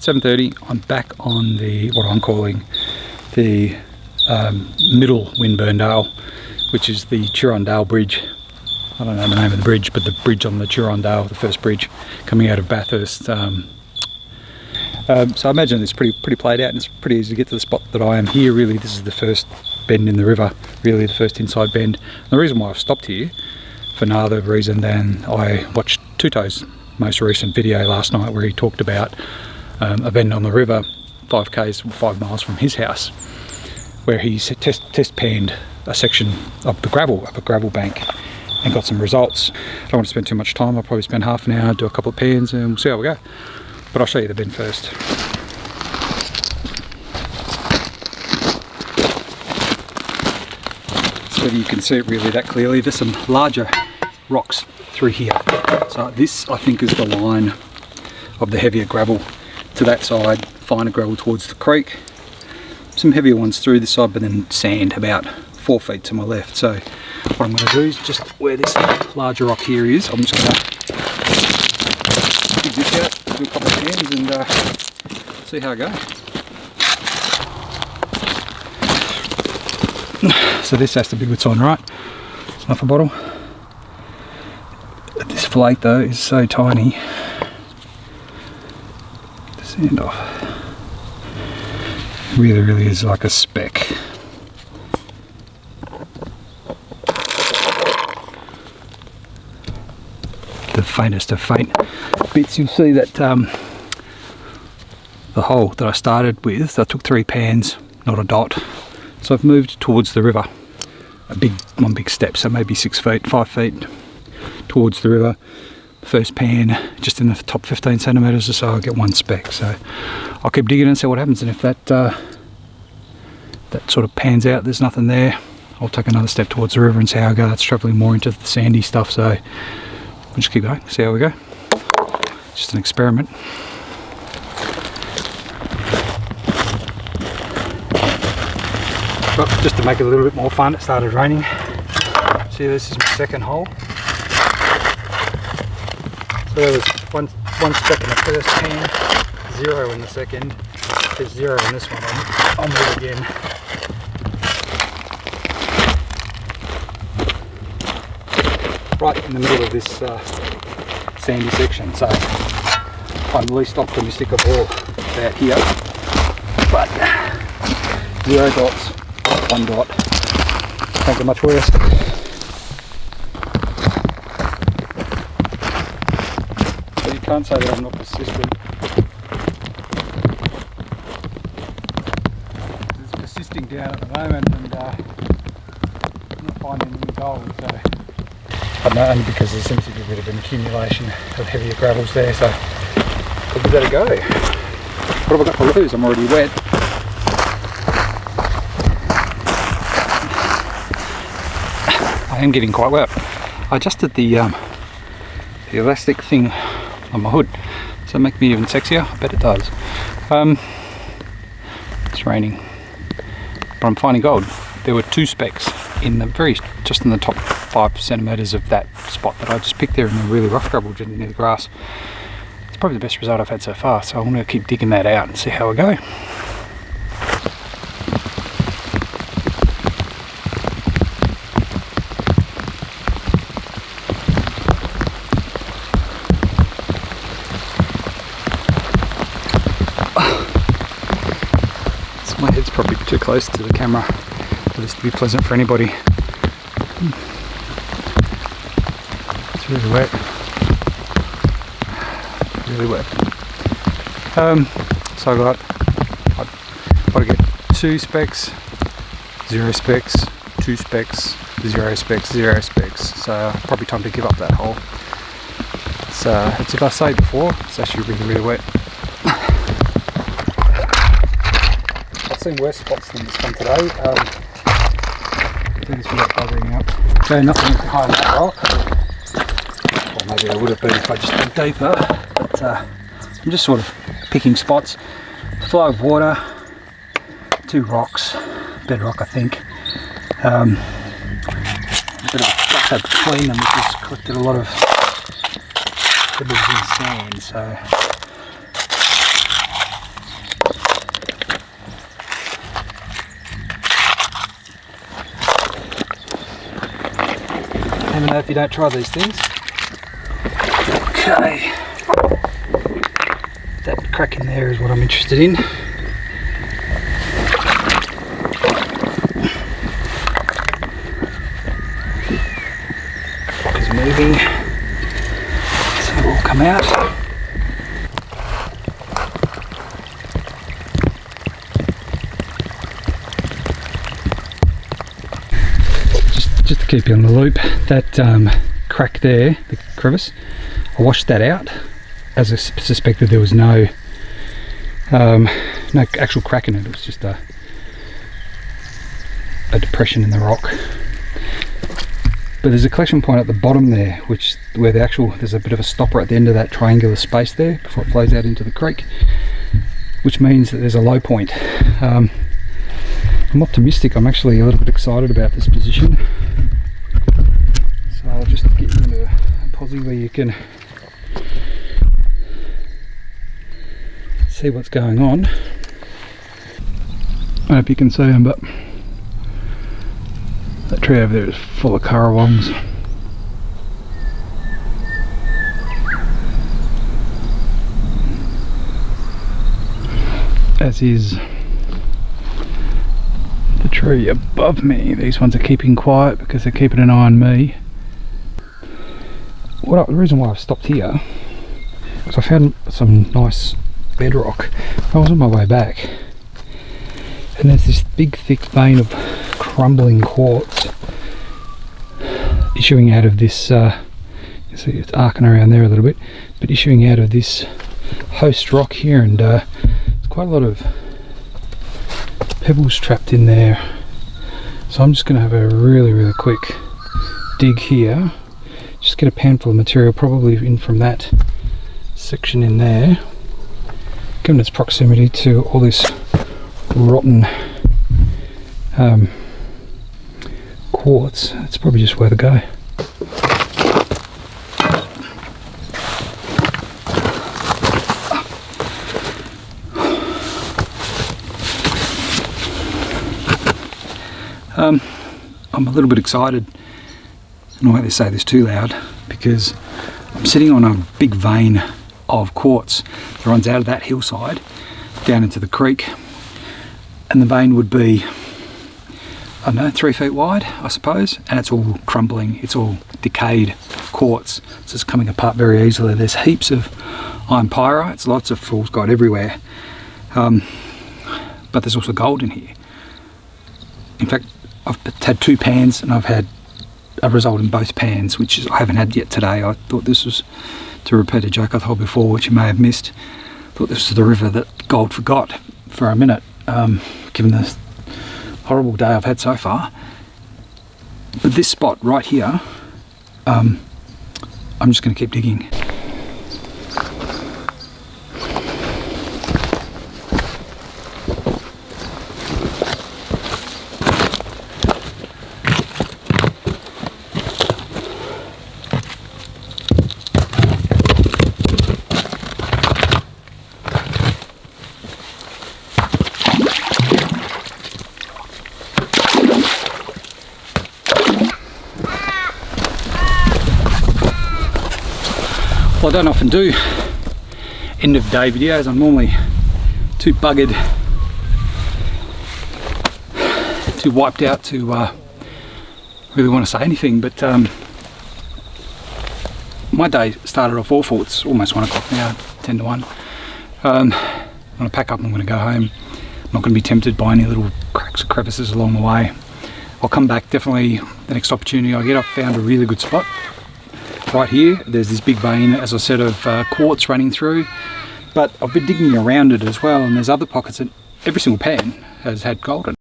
7:30. I'm back on the, what I'm calling the middle Winburndale, which is the Turondale Bridge. I don't know the name of the bridge, but the bridge on the Turondale, the first bridge coming out of Bathurst. So I imagine it's pretty played out, and it's pretty easy to get to the spot that I am here. Really, this is the first bend in the river, really the first inside bend. And the reason why I've stopped here, for no other reason than I watched Tuto's most recent video last night where he talked about a bend on the river 5 miles from his house, where he's test panned a section of the gravel, up a gravel bank, and got some results. I don't want to spend too much time. I'll probably spend half an hour, do a couple of pans, and we'll see how we go. But I'll show you the bend first. So you can see it really that clearly. There's some larger rocks through here. So this, I think, is the line of the heavier gravel to that side, finer gravel towards the creek. Some heavier ones through this side, but then sand about 4 feet to my left. So what I'm going to do is just where this larger rock here is, I'm just going to dig this out, do a couple of hands, and see how I go. So this has to be good sign, right? Snuffer bottle. This flake though is so tiny. The sand off. Really is like a speck. The faintest of faint bits. You'll see that the hole that I started with, I took 3 pans, not a dot. So I've moved towards the river, one big step, so maybe 6 feet, 5 feet towards the river. First pan, just in the top 15 centimetres or so, I'll get 1 speck. So I'll keep digging and see what happens, and if that sort of pans out, there's nothing there, I'll take another step towards the river and see how I go. That's travelling more into the sandy stuff, so we'll just keep going, see how we go. It's just an experiment. But just to make it a little bit more fun, it started raining. See, this is my second hole. So there was one speck in the first pan, 0 in the second. There's 0 in this one. I'll move again. Right in the middle of this sandy section, so I'm least optimistic of all about here. But 0 dots, 1 dot, can't get much worse. So you can't say that I'm not persistent. It's persisting down at the moment, and I'm not finding any gold. So I don't know, only because there seems to be a bit of an accumulation of heavier gravels there, so we'll give that a go. What have I got to lose? I'm already wet. I am getting quite wet. I adjusted the elastic thing on my hood. Does that make me even sexier? I bet it does. It's raining, but I'm finding gold. There were 2 specks in the just in the top 5 centimetres of that spot that I just picked there in the really rough gravel near the grass. It's probably the best result I've had so far, so I'm going to keep digging that out and see how I go. So my head's probably too close to the camera for this to be pleasant for anybody. It's really wet. Really wet. So I've got to get 2 specks, 0 specks, 2 specks, 0 specks, 0 specks. So probably time to give up that hole. So as I say before, it's actually really wet. I've seen worse spots than this one today. Do this without buzzing up. So nothing behind that rock. Or maybe I would have been if I just dug deeper. But I'm just sort of picking spots. Flow of water, 2 rocks, bedrock I think. A bit of gutter between them, which has collected a lot of pebbles and sand. So know if you don't try these things. Okay. That crack in there is what I'm interested in. Rock is moving. So it'll all come out. Just to keep you on the loop, that crack there, the crevice, I washed that out, as I suspected there was no actual crack in it. It was just a depression in the rock. But there's a collection point at the bottom there, where there's a bit of a stopper at the end of that triangular space there before it flows out into the creek, which means that there's a low point. I'm optimistic. I'm actually a little bit excited about this position. So I'll just get you into a posi where you can see what's going on. I hope you can see them, but that tree over there is full of currawongs. As is the tree above me. These ones are keeping quiet because they're keeping an eye on me. The reason why I've stopped here is I found some nice bedrock. I was on my way back, and there's this big thick vein of crumbling quartz issuing out of this, you see it's arcing around there a little bit, but issuing out of this host rock here, and there's quite a lot of pebbles trapped in there. So I'm just going to have a really quick dig here, just get a pan full of material, probably in from that section in there, given its proximity to all this rotten quartz. It's probably just worth a go. I'm a little bit excited, and I won't let say this too loud, because I'm sitting on a big vein of quartz that runs out of that hillside down into the creek, and the vein would be, I don't know, 3 feet wide, I suppose, and it's all crumbling, it's all decayed quartz, so it's coming apart very easily. There's heaps of iron pyrites, lots of fool's gold everywhere, but there's also gold in here. In fact, I've had 2 pans and I've had a result in both pans, which I haven't had yet today. I thought this was, to repeat a joke I told before, which you may have missed, I thought this was the river that gold forgot for a minute, given the horrible day I've had so far. But this spot right here, I'm just going to keep digging. Well, I don't often do end of day videos. I'm normally too buggered, too wiped out to really want to say anything, but my day started off awful. It's almost 1 o'clock now, 10 to 1. I'm going to pack up and I'm going to go home. I'm not going to be tempted by any little cracks or crevices along the way. I'll come back definitely the next opportunity I get. I've found a really good spot. Right here, there's this big vein, as I said, of quartz running through, but I've been digging around it as well, and there's other pockets, and every single pan has had gold in it.